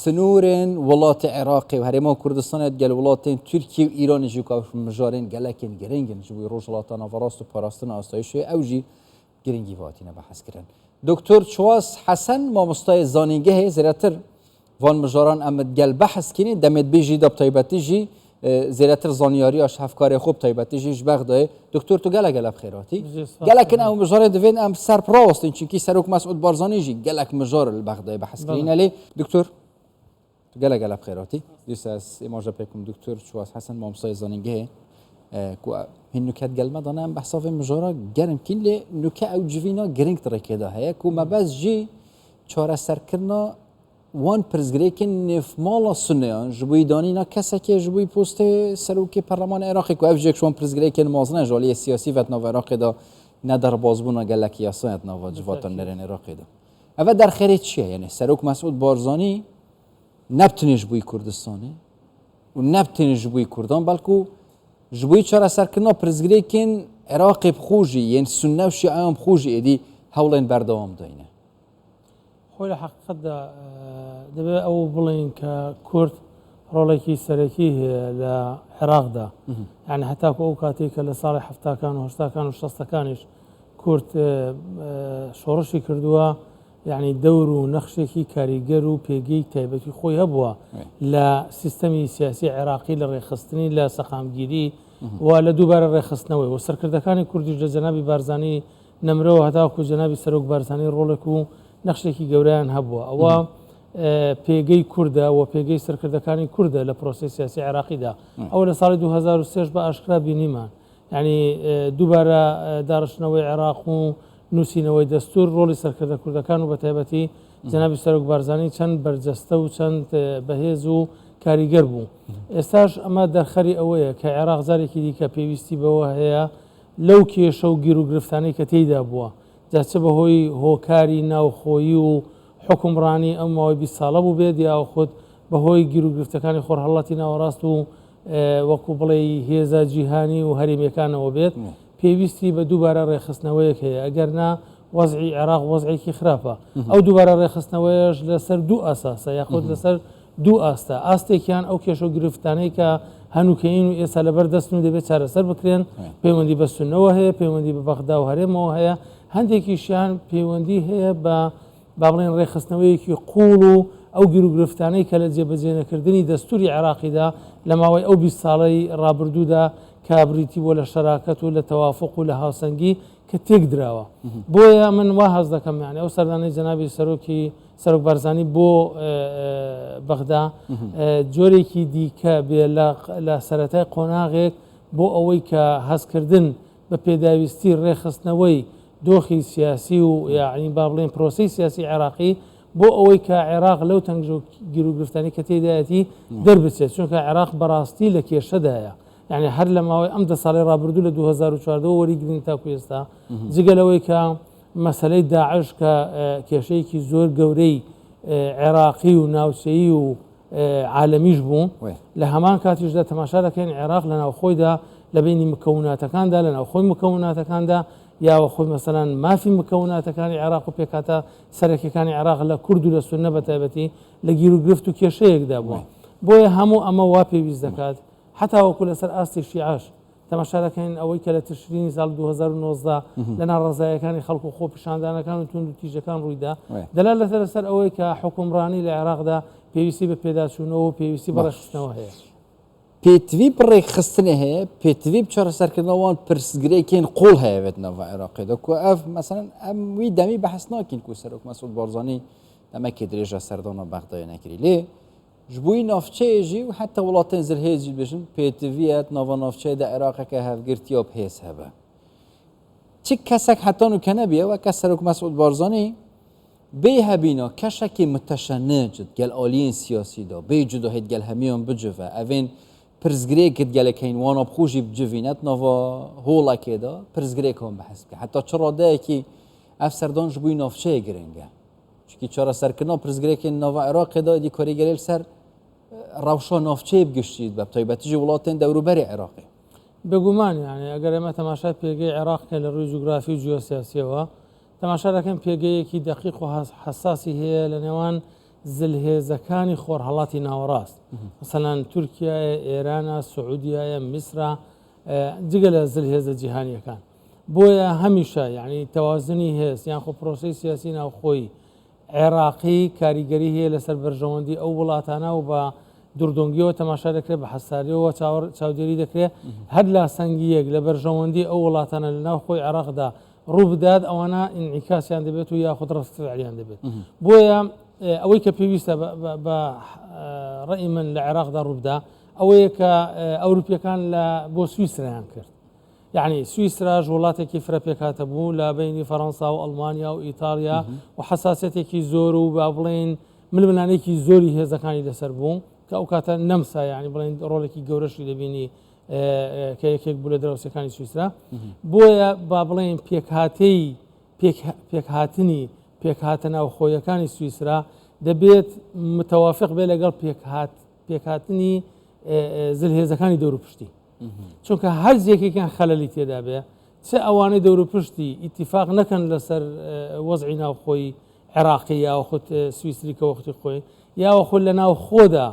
سنورن ولات عراقي وهرمان كردستان قال ولاتين تركيا وإيران جو كاف مجارين قالكن جرينجن جو روجلاتنا فراست وباراستنا أستايشة أوجي جرينجي فاتينا بحث كرن دكتور شواس حسن ما مستوى زانينجه زراتر وان مجاران أمد قال بحث كني دمت بيجي دب طيبتيجي زراتر زانياري أش هفكار خوب طيبتيجي جبغده دكتور تو قال بخيراتي قالكن أو مجار دوين أم سر براست إن شكي سروك مسعود بارزاني جي قالك مجار البغده بحث كرينا ليه دكتور قال بخيراتي دوساس إماجة بكم دكتور شواس حسن ما مستوى زانينجه كو هنوكات قال ما ضنا بحثه مجارا جرم كل نوكا أو جفينا جرينك ترى كده هيك وما بس جي چهار سر كرنا وان پرزگریکن نف مالا سنیان جبوی دانینا کسی که جبوی پست سروکی پارلمان عراقی که افجک شون پرزگریکن مازن جالی سیاسی و نو عراقی دا ندر بازبونا گلکی یاسایت نو جواتن نرن عراقی دا. اول در خیلی چیه یعنی سروک مسعود بارزانی نبتنی جبوی کردستانی و نبتنی جبوی کردان بلکو جبوی چهار سر کنا پرزگریکن عراقی بخوجی یعنی سنه و شیعان بخوجی ادی حولین بردوام داینه. خۆی حقیقت دەبێت ئەو بڵین کە کورد ڕۆڵێکی سەرەکی هەیە لە عێراقدا یعنی هەتاکو ئەو کاتێک کە لە ساڵی هەفتاکان و هەشتاکان و شەستەکانیش کورد شۆڕشی کردووە یعنی دەور و نەخشێکی کاریگەر و پێگەی تایبەتی خۆی هەبووە لە سیستەمی سیاسی عێراقی لە ڕێخستنی لە سەقامگیری و لە دووبارە ڕێخستنەوەی و سەرکردەکانی کوردیش لە جەنابی بارزانی نەمرەوە هەتاکو جەنابی سەرۆک بارزانی ڕۆڵێک و نەخشێکی گەورەیان هەبووە ئەوە پێگەی کووردە و پێگەی سەرکردەکانی کووردە لە پرۆسی سیاسی عێراقیدا ئەو لە ساڵی 2023 بە ئاشکرا بینیمان یعنی دووبارە داڕشتنەوەی عێراق و نووسینەوەی دەستور ڕۆڵی سەرکردە کوردەکان و بە تایبەتی جەنابی سەرۆک بارزانی چەند بەرجەستە و چەند بەهێز و کاریگەر بوو ئێستاش ئەمە دەرخەری ئەوەیە کە عێراق جارێکی دیکە پێویستی بەوە هەیە لەو کێشە و گیر و گرفتانەی کە تێیدا بووە جاچە بەهۆی هۆکاری ناوخۆیی و حکومڕانی ئەم ماوەی 20 ساڵە بوو بێت یا خۆت بەهۆی گیر و گرفتەکانی خۆرهەڵەتی ناوەڕاست و وەکو بڵێ هێزە جیهانی و هەرێمیەکانەوە بێت پێویستی بە دووبارە ڕێخستنەوەیەک هەیە ئەگەرنا وەزعی عێراق وەزعێکی خراپە ئەو دووبارە ڕێخستنەوەیش لەسەر دوو ئاساسە یاخۆت لەسەر دوو ئاستە ئاستێکیان ئەو کێشە و گرفتانەی کە هەنووکەین و ئێستا لەبەر دەستن و دەبێت چارەسەر بکرێن پەیوەندی بە سونەوە هەیە پەیوەندی بە بەغدا و هەرێمەوە هەیە هەندێکیشیان پەیوەندی هەیە بە با بڵێن ڕێخستنەوەیەکی قوڵ و ئەو گیر و گرفتانەی کە لە جێبەجێنەکردنی دەستوری عێراقیدا لە ماوەی ئەو 20 ساڵەی ڕابردوودا کابریتی بۆ لە شەراکەت و لە تەوافق و لە هاوسەنگی کە تێک دراوە بۆیە من وا هەز دەکەم یعنی ئەو سەردانەی جەنابی سەرۆک بارزانی بۆ بەغدا جۆرێکی دیکە بێ لە سەرەتای قۆناغێک بۆ ئەوەی کە هەستکردن بە پێداویستی ڕێخستنەوەی دۆخی سیاسی و یعنی با بڵێن پرۆسی سیاسی عێراقی بۆ ئەوەی کە عێراق لەو تەنگ گیر و گرفتانی کە تێدایەتی دەربچێت چونکە عێراق بەڕاستی لە کێشەدایە یعنی هەر لە ماوەی ئەم 10 ساڵی ڕابردوو لە 2014 وەریگرین تاکو ئێستا جگەلەوەی کە مەسەلەی داعش کە کێشەیەکی زۆر گەورەی عێراقی و ناوچەیی و عالەمیش بوو لە هەمان کاتیشدا تەماشا دەکەین عێراق لە ناوخۆیدا لە بینی مکەوناتەکاندا لە ناوخۆی مکەوناتەکاندا یاوە خۆی مەسەلەن مافی مکەوناتەکانی عێراق و پێکاتە سەرەکیەکانی عێراق لە کورد و لە سونە بە تایبەتی لە گیر و گرفت و کێشەیەکدا بووە بۆیە هەموو ئەمە وا پێویست دەکات حتا وەکو لەسەر ئاستی شیعاش تەماشا دەکەین ئەوەی کە لە تشرینی ساڵ 2019 لە ناڕەزایەکانی خەڵک و خۆ پیشاندانەکان و تونند و تیژەکان ڕوویدا دەلالەتە لەسەر ئەوەی کە حکومڕانی لە عێراقدا پێویستی بە پێداچوونەوە و پێویستی بە ڕێخستنەوە هەیە پێتوی بڕێخستنە هەیە پێتوی چارەسەرکردنەوەوان پرسگرێکین قوڵ هەیەوێتنەوە عێراقیدا کو ئەف مەسەلەن ئەموی دەمی بەحەس ناکەین کو سەرۆک مەسعود بارزانی ئەمەکی درێژە سەردانە بەغدای نەکری لێ ji bo wî navçeyê jî û heta welatên zilhêz jî dibêjin pêtiviyet nava navçeyê de Iraqeke hevgirtiya pêz hebe. Çi kesek heta nû ke nebiye weke Serok Mesûd Barzanî bê hebîna keşekê miteşennic gel aliyên siyasî da bê cudahêt gel hemiyan bicive evên pirzgirêkit gelek heyên wana bixwe jî bicivînet nava holekê da pirzgirêk wan behs bike. Heta çi radeyekî ev serdan ji bo wî navçeyê giring e. Çünkü çareserkirina pirzgirêkên nava Iraqê da êdî karî gelêl ser rewşa navçeyê bigiştît be taybetî jî welatên dewroberê Iraqê. بگومان یعنی ئەگەر ئێمە تەماشای پێگەی عێراقکە لە ڕووی جوگرافی و جیۆسیاسیەوە تەماشا دەکەن پێگەیەکی دقیق و حساسی هەیە لە نێوان زلهێزەکانی خۆرهەڵاتی ناوەڕاست مثلەن تورکیایە، ئێرانە، سعودیایە، میسرە، جگە لە زلهێزە جیهانیەکان. بۆیە هەمیشە یعنی تەوازنی هێز یان خۆ پرۆسی سیاسی ناوخۆی عێراقی کاریگەری هەیە لەسەر بەرژەوەندی ئەو وڵاتانە و بە دوردۆنگیەوە تەماشا دەکرێت، بە حەساریەوە چاودێری دەکرێت، هەر لا سەنگیەک لە بەرژەوەندی ئەو وڵاتانە لە ناو خۆی عێراقدا ڕوو بدات ئەوانە ئینعیکاسیان دەبێت و یاخود ڕەفتفعلیان دەبێت. بۆیە ئەوەی کە پێویستە بە ڕێی من لە عێراقدا ڕووبدا ئەوەیە کە ئەوروپیەکان بۆ سویسرایان کرد. یعنی سویسراژ وڵاتێکی فرەپێکاتە بوو لە بینی فەڕەنسا و ئەڵمانیا و ئیتالیا و حساسەتێکی زۆر و با بڵێن ململانێکی زۆری هێزەکانی لەسەر بوو کە ئەو کاتە نەمسا یعنی بڵێن ڕۆڵێکی گەورەشی دەبینی کە یەکێک بوو لە دراوسەکانی سویسرا. بۆیە با بڵێن پێکهاتنی پێکهاتە ناوخۆیەکانی سویسرا دەبێت متەوافق بێ لەگەڵ پێکهاتنی زلهێزەکانی دەوروپشتی، چونکە هەر جێکێکیان خەلەلی تێدا بێ چه ئەوانەی دەوروپشتی ئیتیفاق نەکەن لەسەر وەزعی ناوخۆی عێراقی یاوە خۆت سویسری کە وەختی خۆی یاوە خۆ لە ناو خۆدا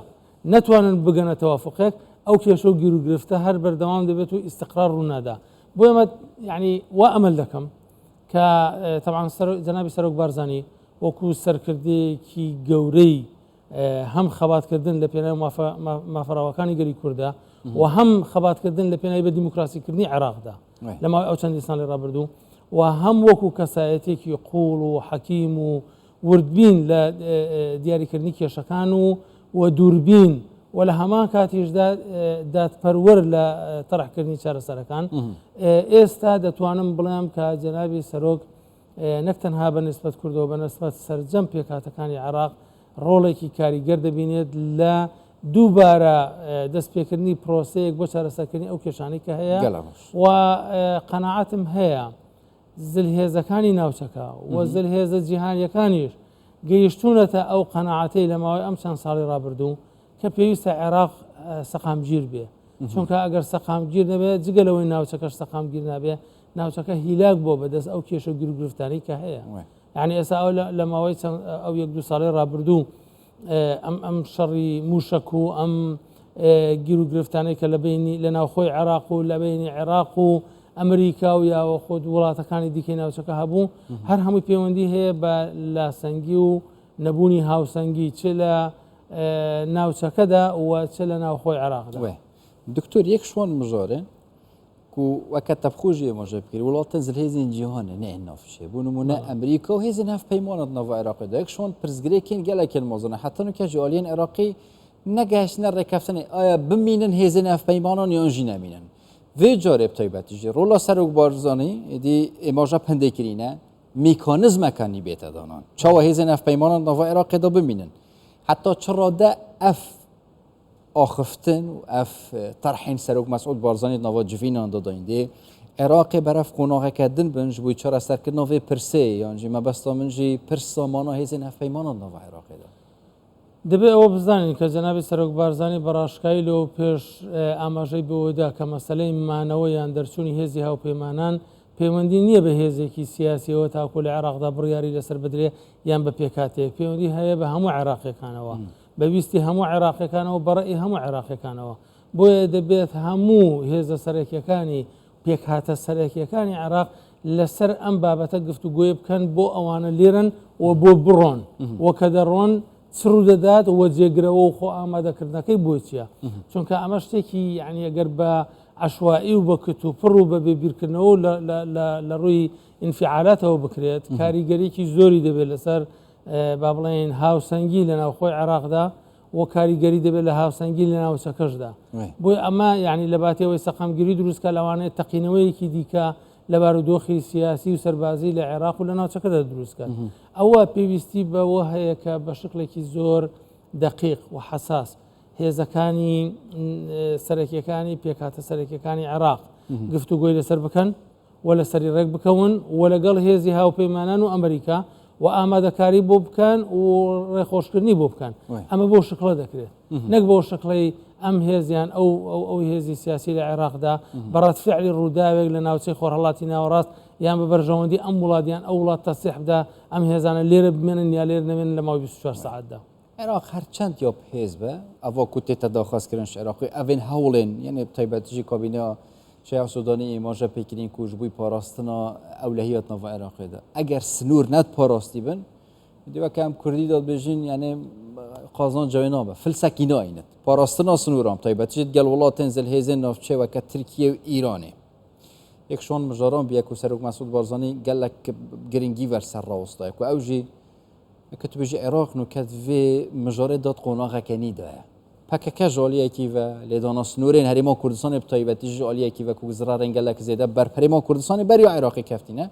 نەتوانن بگەنە تەوافقێک ئەو کێشە و گیر و گرفتە هەر بەردەوام دەبێت و ئیستقرار ڕوونادا. بۆیە ئەمە یعنی وا ئەمەل دەکەم کە تەبعاً جەنابی سەرۆک بارزانی وەکو سەرکردەیەکی گەورەی هەم خەباتکردن لە پێناوی مافەڕاوەکانی گەری کوردە و هەم خەباتکردن لە پێناوی بە دیموکراسیکردنی عێراقدا لە ماوەی ئەو چەندی ساڵی ڕابردوو و هەم وەکو کەسایەتێکی قوڵ و حەکیم و وردبین لە دیاریکردنی کێشەکان و دووربین و لە هەمان کاتیشدا دادپەروەر لە تەڕحکردنی چارەسەرەکان. ئێستا دەتوانم بڵێم کە جەنابی سەرۆک نەک تەنها بە نسبەت کوردەوە بە نسبەت سەرجەم پێکهاتەکانی عێراق ڕۆڵێکی کاریگەر دەبینێت لە دووبارە دەستپێکردنی پرۆسەیەک بۆ چارەسەرکردنی ئەو کێشانەی کە هەیە و قەناعەتم هەیە زلهێزەکانی ناوچەکە و زلهێزە جیهانیەکانیش گەیشتونەتە ئەو قەناعەتەی لە ماوەی ئەم چەند ساڵی ڕابردوو کە پێویستە عێراق سەقامگیر بێ، چونکە ئەگەر سەقامگیر نەبێت جگەلەوەی ناوچەکەش سەقامگیر نابێ ناوچەکە هیلاک بۆ بەدەست ئەو کێشە گرفتانی کە هەیە. یعنی ئێستا ئەو لە ماوەی ئەو یەک دو ساڵی ڕابردوو ئەم شەڕی موشک و ئەم گیر و گرفتانەی کە لە ناوخۆی عێراق و لە بینی عێراق و ئەمریکا و یاوە خۆت وڵاتەکانی دیکەی ناوچەکە هەبوو هەر هەمووی پەیوەندی هەیە بە لاسەنگی و نەبوونی هاوسەنگی چ لە ناوچەکەدا و چ لە ناوخۆی عێراقدا. دکتۆر یەک شوان مژارە و وەکە تەبخۆژیە مۆژە بکرێت وڵاتە زلهێزین جیهانە نە نافشێ بوو نمونە ئەمریکا و هێزن هەف پەیمانەت ناو عێراقیدا یەک شوان پرزگرێکین گەلێکن مۆزنە حتا نوکە جوالین عێراقی نەگەشتنە ڕێکەفتنی ئایا بمینن هێزن هەف پەیمانان یان ژی نەمینن vê carê bi taybetî rola Serok Barzanî êdî êmaja pendêkirîne mîkanîzmekanî bête danan çawa hêzên hevpeymanan nava Iraqê da bimînin heta çira de ev axiftin û ev terhên Serok Mesûd Barzanî nava civînan da dayîn dê Iraqê berev qonaxeke din bin ji bo çara serkirina vê pirsê yan jî mebesta min jî pirs samana hêzên hevpeymanan nava Iraqê da دەبێت ئەوە بزانین کە جەنابی سەرۆک بارزانی بەڕاشکایی لەوە پێش ئاماژەی بەوەدا کە مەسەلەی مانەوە یان دەرچوونی هێزی هاوپەیمانان پەیوەندی نییە بە هێزێکی سیاسیەوە تاکو لە عێراقدا بڕیاری لەسەر بدرێ یان بە پێکاتێک پەیوەندی هەیە بە هەموو عێراقیەکانەوە بەویستی هەموو عێراقیەکانەوە بەڕێی هەموو عێراقیەکانەوە بۆیە دەبێت هەموو هێزە سەرەکیەکانی پێکهاتە سەرەکیەکانی عێراق لەسەر ئەم بابەتە گفتوگۆی بکەن بۆ ئەوانە لێرن و بۆ بڕۆن وە کە دەڕۆن سرو دەدات و جێگرەوە و خۆ ئامادەکردنەکەی بۆ چییە چونکە ئەمە شتێکی یعنی ئەگەر بە عشوایی و بە کتوپڕ و بە بێبیرکردنەوە لە ڕووی ئینفعالاتەوە بکرێت کاریگەریەکی زۆری دەبێت لەسەر با بڵێن هاوسەنگی لە ناوخۆی عێراقدا و کاریگەری دەبێت لە هاوسەنگی لە ناوچەکەشدا بۆی ئەمە یعنی لە باتیەوەی سەقامگیری دروستکە لەوانەیە تەقینەوەیەکی دیکە لە بارودۆخی سیاسی و سەربازی لە عێراق و لە ناوچەکەدا دروستکە ئەوە پێویستی بەوە هەیە کە بە شکلێکی زۆر دقیق و حساس هێزەکانی سەرەکیەکانی پێکهاتە سەرەکیەکانی عێراق گفتوگۆی لەسەر بکەن و لەسەری ڕێک بکەون و لەگەڵ هێزی هاوپەیمانان و ئەمریکا و ئامادەکاری بۆ بکەن و ڕێخۆشکردنی بۆ بکەن ئەمە بۆ شکڵە دەکرێت نەک بۆ شکڵی ئەم هێزیان ئەو هێزی سیاسی لە عێراقدا بەڕەتفعلی ڕووداوێک لە ناوچەی خۆرهەڵاتی ناوەڕاست یان بە بەرژەوەندی ئەم وڵاتیان ئەو وڵات تەسیح بدە ئەم هێزانە لێرە بمێنن یا لێر نەمێنن لە ماوەی 24 ساعتدا عراق هرچند یا حزبه اوا کوتی تداخل کردنش عراقی اوین هولن یعنی تایبەتیجی کابینه شیعه سودانی ایماجه پیکرین کوچ بوی پاراستنا اولویت نو عراقی ده اگر سنور ند پاراستی بن دیو کم کردی داد بجین یعنی قازان جوینا به فلسکینا اینت پاراستنا سنورام تایبەتیجی گل ولاتن زل هیزن نافچه و که ترکیه و ایرانه یکشون مجاران بیا کو سرک مسعود بارزانی گلک گرینگی ور سر راستای کو اوجی كتب جي عراق نو كت في مجاري دات قوناغا كني ده پکک جاليه کی و لدانا سنورين هريما كردستان بتايبتي جاليه کی و کو زرارن گلک زيده بر پريما كردستان بري عراقي كفتينه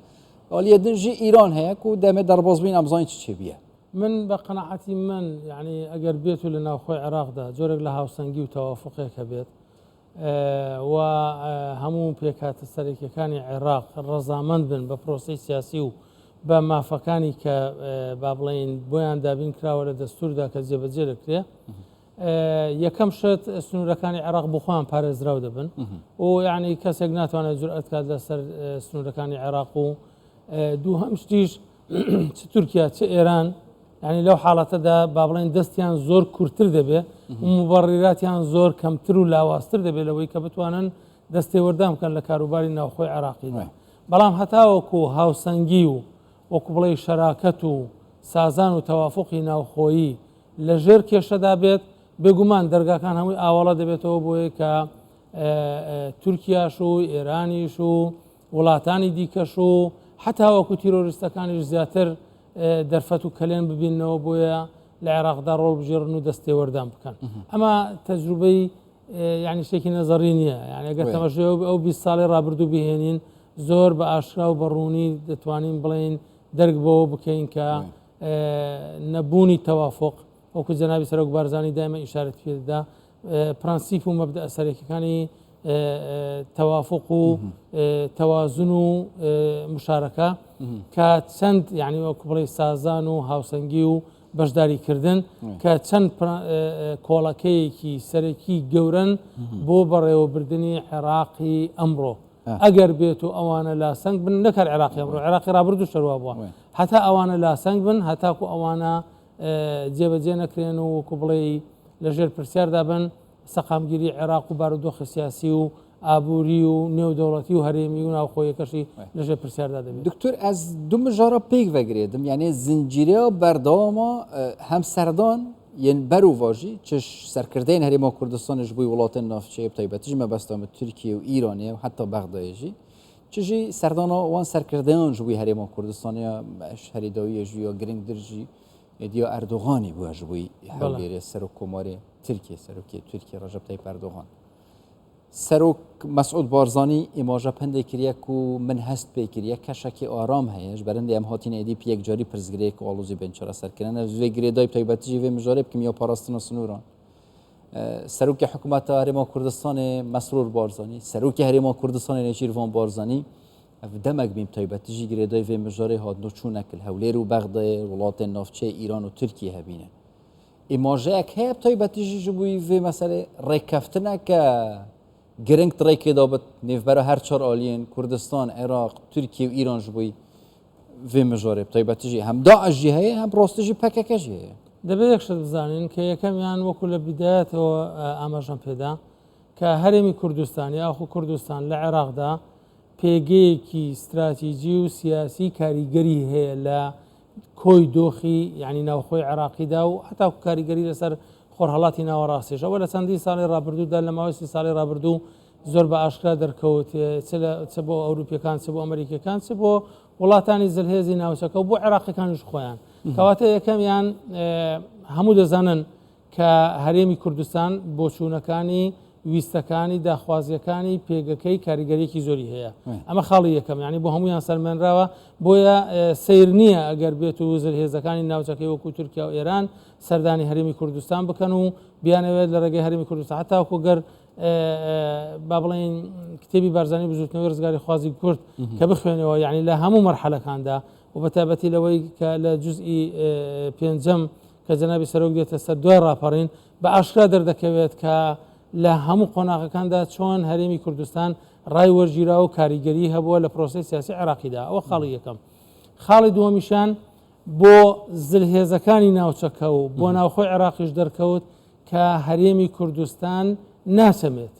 آليه دنجي ايران هي کو دمه درباز بين ابزاين چه بيه من بقناعتي من يعني اگر بيتو لنا اخو عراق ده جورج لها وسنجي وتوافقه كبيت و همون بيكات السريكه كان عراق الرزامند بن ببروسي سياسي بما فكاني كبابلين بويان دابين كراوله دستور دا كزيبجل كريه يكم شت سنور كان عراق بخوان باريس راو دبن ويعني كسجنات وانا جرأت كاد لسر سنور كان عراق دو همشتيش تركيا ايران يعني لو حالته دا بابلين دستيان زور كورتر دبه ومبرراتيان زور كمتر ولا واستر دبه لو يكبتوانن دستي وردام كان لكاروباري ناخوي عراقي بلام هتاوكو هاوسنجيو وكبلي شراكته سازان وتوافقي ناوخويي لجير كيشدا بيت بيغمان درجا كان هم اولا دبيتو بوي ك تركيا شو ايراني شو ولاتاني ديكا شو حتى وكو تيرورستكان زياتر درفتو كلين ببينو بويا العراق دار رول بجيرنو دستي وردان بكان اما تجربي يعني شيء نظرينيه يعني اگر تماشي او 20 سال رابردو بهينين زور باشرا وبروني دتوانين بلين درك بو بكين كا نبوني توافق وكو جنابي سروك بارزاني دائما اشاره في ده برانسيب ومبدا سريك كان توافق توازن مشاركه كاتسند يعني وكبري سازانو هاوسنجيو بەشداری کردن کە چەند کۆڵەکەیەکی سەرەکی گەورن بۆ بەڕێوەبردننی عێراقی ئەمڕۆ ئەگەر بێت و ئەوانە لاسەنگ بن نەکار عێراقی ئەمڕۆ عێراقی ڕابردوو شەروا بووە هەتا ئەوانە لاسەنگ بن هەتاکو ئەوانە جێبەجێ نەکرێن و وەکو بڵێ لەژێر پرسیاردا بن سەقامگیری عێراق و بارودۆخی سیاسی و ئابووری و نێودەوڵەتی و هەرێمی و ناوخۆیەکەشی لەژێر پرسیاردا دەبێت. دکتۆر ئەس دوو مژارە پێک vegirêdim یعنی زنجیرە بەردەوامە هەم سەردان یەن بەر و ڤاژî çiş serkirdeyên Herêma Kurdistanê ji bo welatên navçeyê taybetî ji me besta me Tirkiye û Îranê û heta Bexdayê jî çi jî serdana wan serkirdeyan ji bo Herêma Kurdistanê ya herîdawiyê jî ya giringdir jî diya Erdoganî bûye ji bo hewlêrê serokkomarê Tirkiye serokê Tirkiye Recep Tayyip Erdogan سروک مسعود بارزانی ایماجا پنده کریه کو من هست پی کریه کشکی آرام هیش برنده ام هاتین ایدی پیک جاری پرزگریه که آلوزی بنچاره سر کنن از وی گریدای تایبتی جیوه مجارب که میا پاراستنا سنوران سروک حکومت هرما کردستان مسرور بارزانی سروک هرما کردستان نشیروان بارزانی دمک بیم تایبتی جی گریدای وی مجاره هات نوچونک الهولیر و بغداد ولات نافچه ایران و ترکیه هبینه ایماجا اک هب تایبتی جی جبوی وی مسئله رکفتنه که گرنگ تریکی دابت نیف برای هر چهار آلین کردستان، عراق، ترکیه و ایران جبوی وی مجارب تایبتی جی هم داعش جی هی هم راستی جی پکک جی هی. دبی یکشت بزنین که یکم یان وکل بدایت و آماجان پیدا که هرمی کردستانی آخو کردستان لعراق دا پیگی کی استراتژی و سیاسی کاریگری هی لا کوی دوخی یعنی نوخوی عراقی دا و حتی کاریگری لسر خۆرهەڵاتی ناوەڕاستیش ئەوە لە چەندی ساڵی ڕابردوودا لە ماوەی 30 ساڵی ڕابردوو زۆر بە ئاشکرا دەرکەوت چ بۆ ئەوروپیەکان چ بۆ ئەمریکەکان چ بۆ وڵاتانی زلهێزی ناوچەکە و بۆ عێراقیەکانیش خۆیان کەواتە یەکەمیان هەموو دەزانن کە هەرێمی کوردستان بۆ چوونەکانی ویستەکانی داخوازیەکانی پێگەکەی کاریگەریەکی زۆری هەیە ئەمە خاڵی یەکەم یعنی بۆ هەمویان سەرمێنراوە بۆیە سیر نییە ئەگەر بێت و زلهێزەکانی ناوچەکەی وەکو تورکیا و ئێران سەردانی هەرێمی کوردستان بکەن و بیانەوێت لە ڕێگەی هەرێمی کوردستان هەتاوەکو گەر با بڵێن کتێبی بارزانی بزوتنەوەی ڕزگاری خوازی کورد کە بخوێنەوە یعنی لە هەموو مەرحەلەکاندا و بەتایبەتی لەوەی کە لە جوزئی پێنجەم کە جەنابی سەرۆک دێتە سەر دوای ڕاپەڕین بە ئاشکرا دەردەکەوێت کە لە هەموو قۆناغەکاندا چۆن هەرێمی کوردستان ڕای وەرگیرا و کاریگەری هەبووە لە پرۆسەی سیاسی عێراقیدا ئەوە خاڵی یەکەم. خاڵی دووەمیشان بۆ زلهێزەکانی ناوچەکە و بۆ ناوخۆی عێراقیش دەرکەوت کە هەرێمی کوردستان ناچەمێت،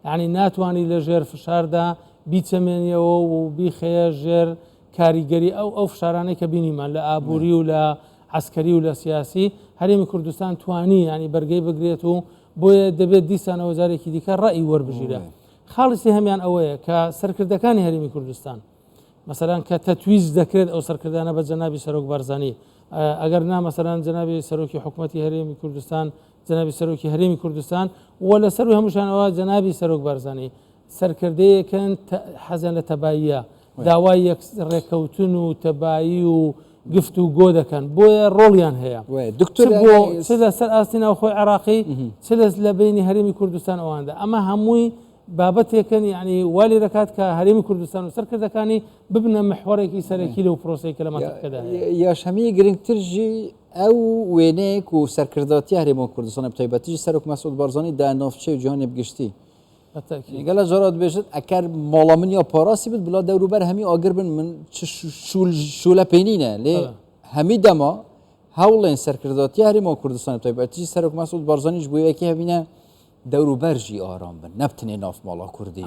یعنی ناتوانانی لە ژێر فشاردا بیچەمێنیەوە و بیخەیە ژێر کاریگەری ئەو فشارانەی کە بینیمان لە ئابووری و لە عسکەری و لە سیاسی. هەرێمی کوردستان توانی ینی بەرگەی بگرێت و بۆیە دەبێت دیسانەوە جارێکی دیکە ڕای وەربژیرە. خاڵسی هەمیان ئەوەیە کە سەرکردەکانی هەرێمی کوردستان مەسەلەن کە تەتویز دەکرێت ئەو سەرکردانە بە جەنابی سەرۆک بارزانانی، ئەگەر نا مەسەلەن جەنابی سەرۆکی حکوومەتی هەرێمی کوردستان، جەنابی سەرۆکی هەرێمی کوردستان و لەسەر و هەمووشانەوە جەنابی سەرۆک بارزانانی سەرکردەیەکەن حەزیان لە تەباییە، داوای ڕێکەوتن و تەبایی و گفت و گۆ دەکەن، بۆیە ڕۆڵیان هەیە چ لە سەر ئاستی ناوخۆی عێراقی چ لە بینی هەرێمی کوردستان ئەواندا. ئەمە هەمووی بابەتێکن ینی والی دەکات کە هەرێمی کوردستان و سەرکردەکانی ببنە محوەرێکی سەرەکی لەو پرۆسەی کە لە مەتەکەدا یاشەمی گرنگترژی ئەو وێنەیەک و سەرکرداتی هەرێمی کوردستان بە تایبەتیژی سەرۆک مەسعود بارزانانی داناوچەی جیهانی بگشتی گەلە جارات بێژێت ئەکەر ماڵا من یا پاراسی بێت بلا دەوروبەر هەمی ئاگر بن من شولە پێینە لێ هەمی دەما هەوڵێن سەرکرداتی هەرێمی کوردستان بە تایبەتیژی سەرۆک مەسعود بارزانیش بۆیەکی هەبینە دەوروبەرژی ئارام بن نەبتنێ ناف ماڵا کوردی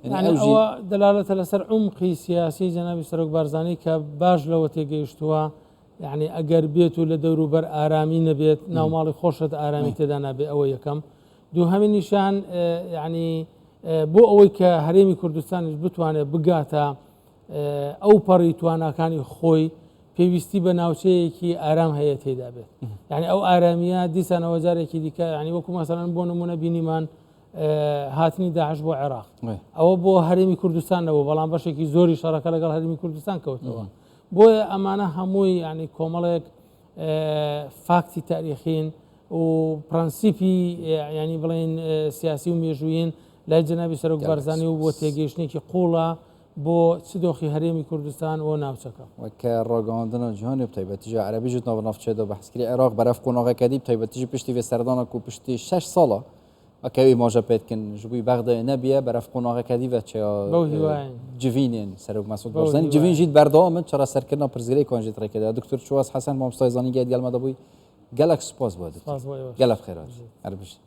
ئەوە دەلالەتە لەسەر عمقی سیاسی جەنابی سەرۆک بارزانانی کە باش لەوە تێگەیشتووە، یعنی ئەگەر بێت و لە دەوروبەر ئارامی نەبێت ناوماڵی خۆشت ئارامی تێدا نابێ. ئەوە یەکەم. دوو هەمی نیشان یعنی بۆ ئەوەی کە هەرێمی کوردستانیش بتوانێت بگاتە ئەو پەڕی تواناکانی خۆی پێویستی بە ناوچەیەکی ئارام هەیە تێدا بێت. یعنی ئەو ئارامیە دیسانەوە جارێکی دیکە ینی وەکو مەسەلەن بۆ نمونە بینیمان هاتنی داعش بۆ عێراق، ئەوە بۆ هەرێمی کوردستانەوە، بەڵام بەشێکی زۆری شەڕەکە لەگەڵ هەرێمی کوردستان کەوتەوە. بۆیە ئەمانە هەمووی ینی کۆمەڵێک فاکتی تاریخین و پرەنسیپی ینی بڵێن سیاسی و مێژوویین لای جەنابی سەرۆک بارزانانی و بۆ تێگەیشتنێکی قوڵە بۆ چ دۆخی هەرێمی کوردستان و ناوچەکە وەکە ڕاگەاندنە جیهانی بە تایبەتیژە عەرەبیژت ناوەناوچەیەدا بەحسکری عێراق بەرەف قۆناغەکەدی بتایبەتیژی پشتی وێسەردانە و پشتی 6 ساڵە ئەکەوی ماژە پێتکن ژبووی بەغدای نەبیە بەرەف قۆناغەکەدی بە جوینێن سەرۆک مەسعود بارزانانی جوین ژیت بەردەوام من چرا سەرکردنا پرزگەری کۆنجێت ڕێکەدا دکتۆر چواز حەسەن مامۆستای زانیگەیت گەلمەدە بووی گەلک سپاس بۆ گەلە بخێرات هەر بشت.